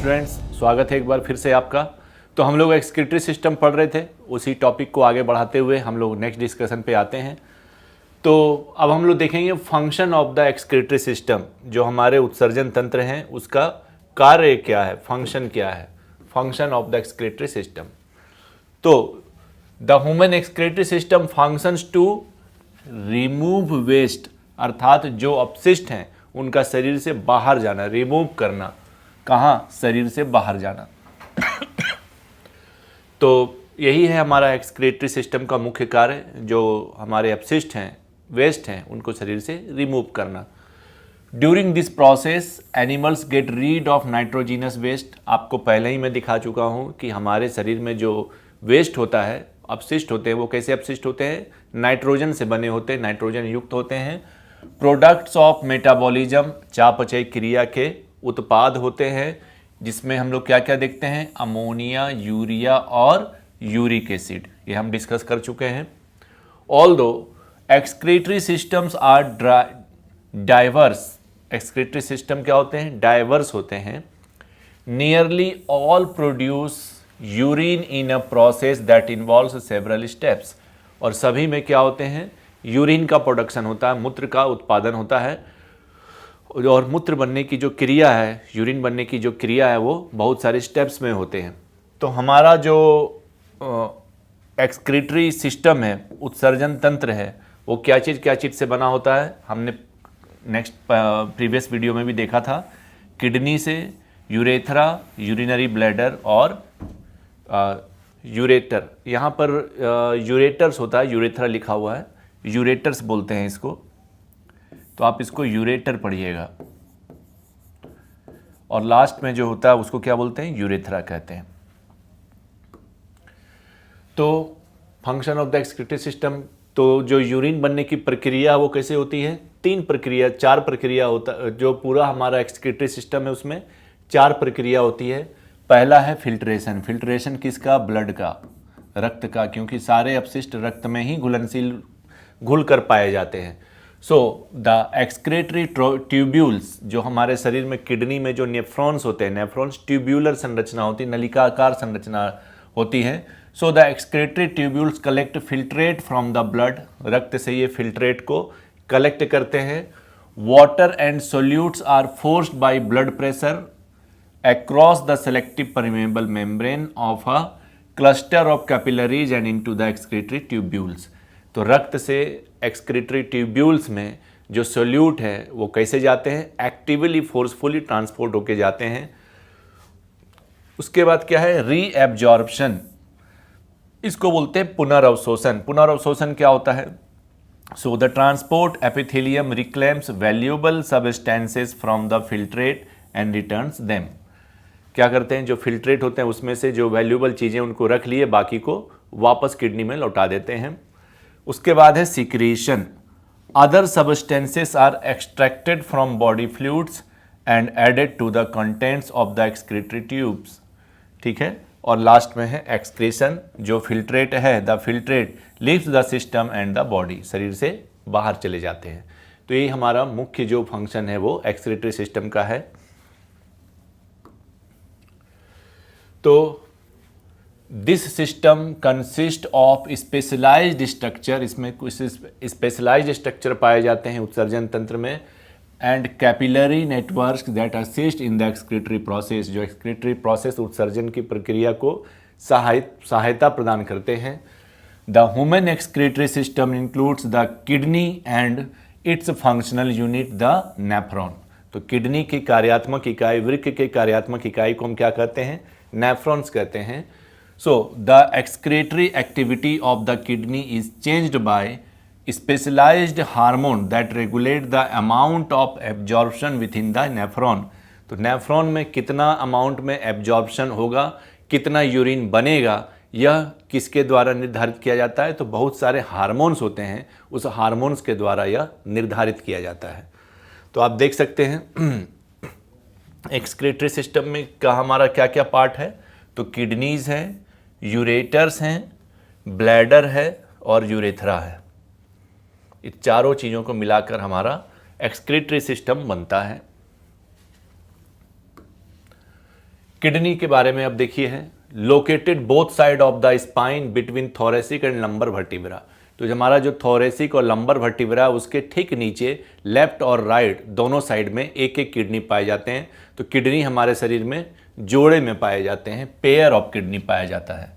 Students, स्वागत है एक बार फिर से आपका। तो हम लोग एक्सक्रीटरी सिस्टम पढ़ रहे थे, उसी टॉपिक को आगे बढ़ाते हुए हम लोग नेक्स्ट डिस्कशन पे आते हैं। तो अब हम लोग देखेंगे function of the excretory system, जो हमारे उत्सर्जन तंत्र हैं उसका कार्य क्या है, फंक्शन क्या है, function of the excretory system. तो the human excretory system functions to remove waste, अर्थात जो अपशिष्ट हैं उनका शरीर से बाहर जाना, रिमूव करना। कहाँ? शरीर से बाहर जाना। तो यही है हमारा एक्सक्रीटरी सिस्टम का मुख्य कार्य, जो हमारे अपशिष्ट हैं, वेस्ट हैं, उनको शरीर से रिमूव करना। During this process animals get rid of nitrogenous waste. आपको पहले ही मैं दिखा चुका हूँ कि हमारे शरीर में जो वेस्ट होता है, अपशिष्ट होते हैं, वो कैसे अपशिष्ट होते हैं? नाइट्रोजन से बने होते हैं, नाइट्रोजन युक्त होते हैं। प्रोडक्ट्स ऑफ मेटाबॉलिज्म, चापचय क्रिया के उत्पाद होते हैं, जिसमें हम लोग क्या क्या देखते हैं? अमोनिया, यूरिया और यूरिक एसिड, ये हम डिस्कस कर चुके हैं। Although excretory systems are diverse, excretory system क्या होते हैं? डाइवर्स होते हैं। Nearly all produce urine in a process that involves several steps, और सभी में क्या होते हैं? यूरिन का प्रोडक्शन होता है, मूत्र का उत्पादन होता है, और मूत्र बनने की जो क्रिया है, यूरिन बनने की जो क्रिया है, वो बहुत सारे स्टेप्स में होते हैं। तो हमारा जो एक्सक्रीटरी सिस्टम है, उत्सर्जन तंत्र है, वो क्या चीज़ से बना होता है? हमने नेक्स्ट प्रीवियस वीडियो में भी देखा था। किडनी से, यूरेथ्रा, यूरिनरी ब्लैडर और यूरेटर। यहाँ पर यूरेटर्स होता है, यूरेथ्रा लिखा हुआ है, यूरेटर्स बोलते हैं इसको, तो आप इसको यूरेटर पढ़िएगा। और लास्ट में जो होता है उसको क्या बोलते हैं? यूरेथ्रा कहते हैं। तो function of the excretory system, तो जो यूरिन बनने की प्रक्रिया वो कैसे होती है? चार प्रक्रिया होता, जो पूरा हमारा एक्सक्रीटरी सिस्टम है उसमें 4 प्रक्रिया होती है। पहला है फिल्ट्रेशन। फिल्ट्रेशन किसका? ब्लड का, रक्त का, क्योंकि सारे अपशिष्ट रक्त में ही घुल कर पाए जाते हैं। सो द एक्सक्रीटरी ट्यूब्यूल्स, जो हमारे शरीर में किडनी में जो नेफ्रॉन्स होते हैं, नेफ्रॉन्स ट्यूब्यूलर संरचना होती है, नलिकाकार संरचना होती है। So the excretory tubules collect filtrate from the blood, रक्त से ये फिल्ट्रेट को कलेक्ट करते हैं। Water and solutes are forced by blood pressure across the selective permeable membrane of a cluster of capillaries and into the excretory tubules। तो रक्त से excretory tubules में जो सोल्यूट है वो कैसे जाते हैं? एक्टिवली, फोर्सफुली ट्रांसपोर्ट होके जाते हैं। उसके बाद क्या है? रीएब्जॉर्प्शन, इसको बोलते हैं पुनर्अवशोषण। पुनर्अवशोषण क्या होता है? So the transport epithelium reclaims valuable substances from the filtrate and returns them. क्या करते हैं? जो फिल्ट्रेट होते हैं उसमें से जो वैल्यूएबल चीज़ें उनको रख लिए, बाकी को वापस किडनी में लौटा देते हैं। उसके बाद है secretion. Other substances are extracted from body fluids and added to the contents of the excretory tubes. ठीक है। और लास्ट में है एक्सक्रीशन। जो फिल्ट्रेट है, the filtrate leaves the system and the body, शरीर से बाहर चले जाते हैं। तो ये हमारा मुख्य जो फंक्शन है वो एक्सक्रीटरी सिस्टम का है। तो this system consist of specialised structure, इसमें कुछ स्पेशलाइज्ड स्ट्रक्चर पाए जाते हैं उत्सर्जन तंत्र में, and capillary networks that assist in the excretory process, जो एक्सक्रीटरी प्रोसेस उत्सर्जन की प्रक्रिया को सहायता प्रदान करते हैं। The human excretory system includes the kidney and it's functional unit the nephron. तो किडनी की कार्यात्मक इकाई, वृक्क के कार्यात्मक इकाई को हम क्या कहते हैं? नेफ्रॉन्स कहते हैं। So the excretory activity of the kidney is changed by specialised hormone that regulate the amount of absorption within the nephron. तो नेफ्रॉन में कितना अमाउंट में एब्जॉर्प्शन होगा, कितना यूरिन बनेगा, यह किसके द्वारा निर्धारित किया जाता है? तो बहुत सारे हार्मोन्स होते हैं, उस हार्मोन्स के द्वारा यह निर्धारित किया जाता है। तो आप देख सकते हैं एक्सक्रीटरी सिस्टम में का हमारा क्या क्या पार्ट है? तो किडनीज हैं, यूरेटर्स हैं, ब्लैडर है और यूरेथ्रा है। इन चारों चीज़ों को मिलाकर हमारा एक्सक्रीटरी सिस्टम बनता है। किडनी के बारे में अब देखिए है, located both side of the spine between thoracic and lumbar vertebra. तो जो हमारा जो थोरेसिक और लंबर वर्टिब्रा उसके ठीक नीचे लेफ्ट और राइट दोनों साइड में एक एक किडनी पाए जाते हैं। तो किडनी हमारे शरीर में जोड़े में पाए जाते हैं, पेयर ऑफ किडनी पाया जाता है।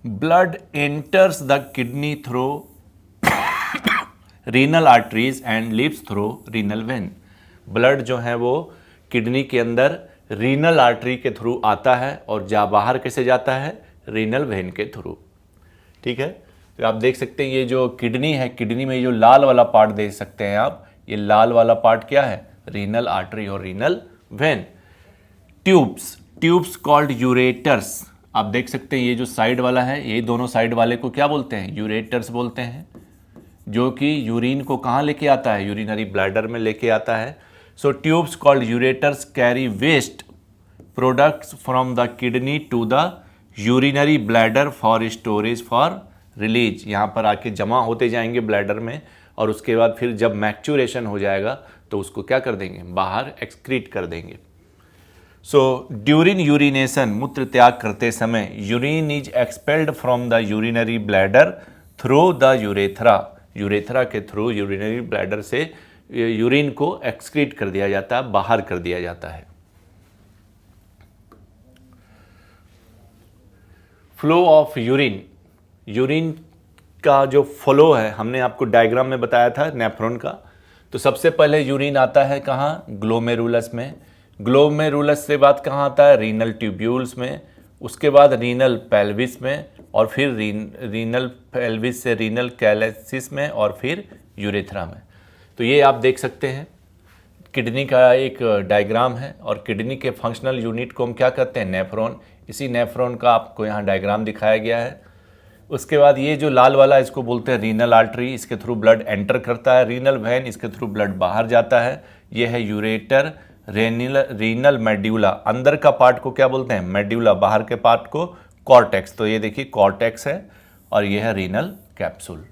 Blood enters the kidney through renal arteries and leaves through renal vein. Blood जो है वो किडनी के अंदर रीनल आर्टरी के थ्रू आता है और बाहर कैसे जाता है, रीनल वेन के थ्रू। ठीक है, तो आप देख सकते हैं ये जो किडनी है, किडनी में जो लाल वाला पार्ट देख सकते हैं आप, ये लाल वाला पार्ट क्या है, रीनल आर्टरी और renal vein. Tubes called ureters, आप देख सकते हैं ये जो साइड वाला है, ये दोनों साइड वाले को क्या बोलते हैं, यूरेटर्स बोलते हैं, जो कि यूरिन को कहाँ लेके आता है, यूरिनरी ब्लैडर में लेके आता है। So tubes called ureters carry waste products from the kidney to the urinary bladder for storage for release. यहाँ पर आके जमा होते जाएंगे ब्लैडर में और उसके बाद फिर जब मैच्योरेशन हो जाएगा तो उसको क्या कर देंगे, बाहर एक्सक्रीट कर देंगे। सो ड्यूरिंग यूरिनेशन, मूत्र त्याग करते समय, urine is expelled from the urinary bladder through the urethra. Urethra के थ्रू यूरिनरी ब्लैडर से यूरिन को एक्सक्रीट कर दिया जाता है, बाहर कर दिया जाता है। फ्लो ऑफ यूरिन, यूरिन का जो फ्लो है हमने आपको डायग्राम में बताया था नेफ्रॉन का। तो सबसे पहले यूरिन आता है कहाँ, ग्लोमेरुलस में। ग्लोमेरुलस से बाद कहाँ आता है, रीनल ट्यूब्यूल्स में। उसके बाद रीनल पेल्विस में और फिर रीनल पेल्विस से रीनल कैलेसिस में और फिर यूरेथ्रा में। तो ये आप देख सकते हैं किडनी का एक डायग्राम है और किडनी के फंक्शनल यूनिट को हम क्या कहते हैं, नेफ्रॉन। इसी नेफ्रॉन का आपको यहाँ डायग्राम दिखाया गया है। उसके बाद ये जो लाल वाला इसको बोलते हैं रीनल आर्टरी, इसके थ्रू ब्लड एंटर करता है। रीनल वेन, इसके थ्रू ब्लड बाहर जाता है। ये है यूरेटर। रीनल मेड्यूला, अंदर का पार्ट को क्या बोलते हैं, मेड्यूला, बाहर के पार्ट को कॉर्टेक्स। तो ये देखिए कॉर्टेक्स है और ये है रीनल कैप्सूल।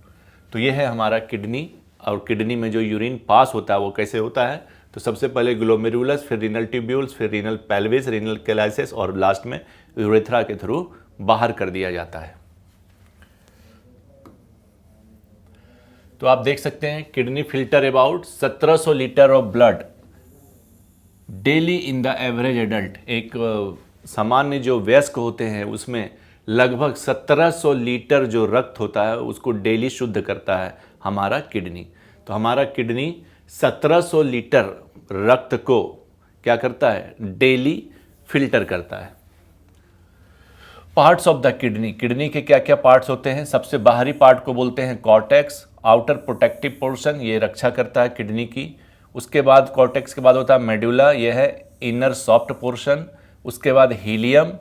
तो ये है हमारा किडनी, और किडनी में जो यूरिन पास होता है वो कैसे होता है, तो सबसे पहले ग्लोमेरुलस, फिर रीनल ट्यूब्यूल्स, फिर रीनल पेल्विस, रीनल कैलाइसिस और लास्ट में यूरेथ्रा के थ्रू बाहर कर दिया जाता है। तो आप देख सकते हैं kidney filter about 1700 litre of blood daily in the average adult. एक सामान्य जो वयस्क होते हैं उसमें लगभग 1700 लीटर जो रक्त होता है उसको डेली शुद्ध करता है हमारा किडनी। तो हमारा किडनी 1700 लीटर रक्त को क्या करता है, डेली फिल्टर करता है। Parts of the kidney, kidney के क्या क्या पार्ट्स होते हैं, सबसे बाहरी पार्ट को बोलते हैं कॉर्टेक्स, आउटर प्रोटेक्टिव पोर्शन, ये रक्षा करता है किडनी की। उसके बाद कॉर्टेक्स के बाद होता है मेडुला, ये है इनर सॉफ्ट पोर्शन। उसके बाद हीलियम,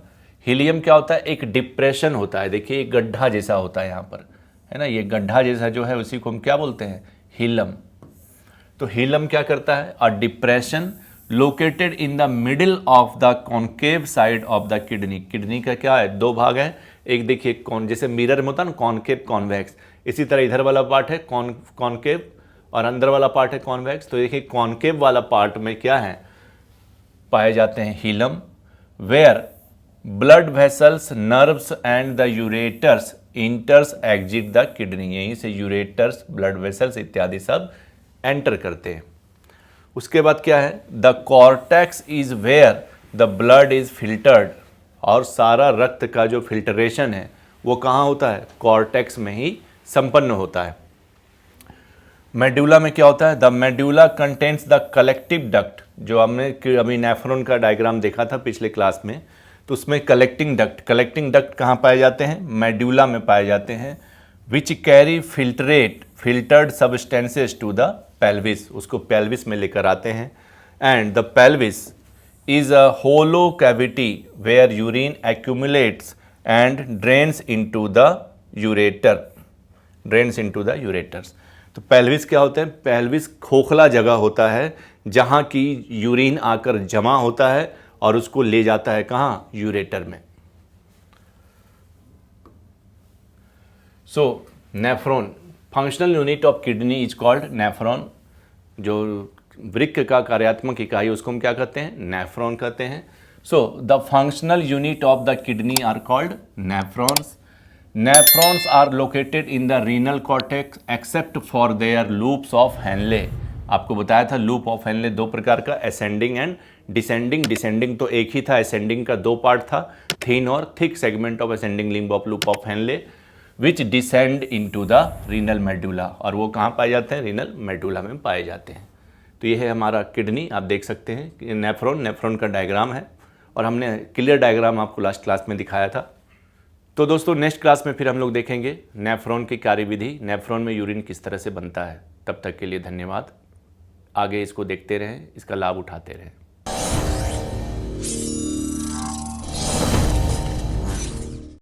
हीलियम क्या होता है, एक डिप्रेशन होता है, देखिए एक गड्ढा जैसा होता है यहाँ पर, है ना, ये गड्ढा जैसा जो है उसी को हम क्या बोलते हैं, हीलम। तो हीलम क्या करता है, a depression located in the middle of the concave side of the kidney. Kidney का क्या है, दो भाग है, एक देखिए कौन, जैसे मिरर में होता है ना कॉन्केव कॉन्वेक्स, इसी तरह इधर वाला पार्ट है कॉन्केव और अंदर वाला पार्ट है कॉन्वेक्स। तो देखिए कॉन्केव वाला पार्ट में क्या है, पाए जाते हैं hilum, where blood vessels, nerves and the ureters enters exit the kidney. यहीं से यूरेटर्स, ब्लड वेसल्स इत्यादि सब एंटर करते हैं। उसके बाद क्या है, the cortex is where the blood is filtered, और सारा रक्त का जो फिल्टरेशन है वो कहाँ होता है, कॉर्टेक्स में ही संपन्न होता है। मेडुला में क्या होता है, the medulla contains the collective duct, जो हमने अभी नेफ्रॉन का डायग्राम देखा था पिछले क्लास में, तो उसमें कलेक्टिंग डक्ट कहाँ पाए जाते हैं, मेडुला में पाए जाते हैं। Which carry filtered substances to the pelvis, उसको पेल्विस में लेकर आते हैं। And the pelvis is a hollow cavity where urine accumulates and drains into the ureters. तो पेल्विस क्या होते हैं, पेल्विस खोखला जगह होता है जहाँ की यूरिन आकर जमा होता है और उसको ले जाता है कहाँ, यूरेटर में। So nephron, functional unit of kidney is called nephron. जो वृक्क का कार्यात्मक इकाई उसको हम क्या कहते हैं, नेफ्रॉन कहते हैं। So the functional unit of the kidney are called nephrons. Nephrons are located in the renal cortex except for their loops of Henle. आपको बताया था लूप ऑफ हेनले दो प्रकार का, असेंडिंग एंड डिसेंडिंग. डिसेंडिंग तो एक ही था, असेंडिंग का दो पार्ट था, थिन और thick segment of ascending limb of loop of Henle which descend into the renal medulla. और वो कहाँ पाए जाते हैं? रीनल मेडुला में पाए जाते हैं. तो ये है हमारा किडनी. आप देख सकते हैं कि नेफ्रॉन का डायग्राम है और हमने क्लियर डायग्राम आपको लास्ट क्लास में दिखाया था. तो दोस्तों नेक्स्ट क्लास में फिर हम लोग देखेंगे नेफ्रॉन की कार्यविधि, नेफ्रॉन में यूरिन किस तरह से बनता है. तब तक के लिए धन्यवाद. आगे इसको देखते रहें, इसका लाभ उठाते रहें.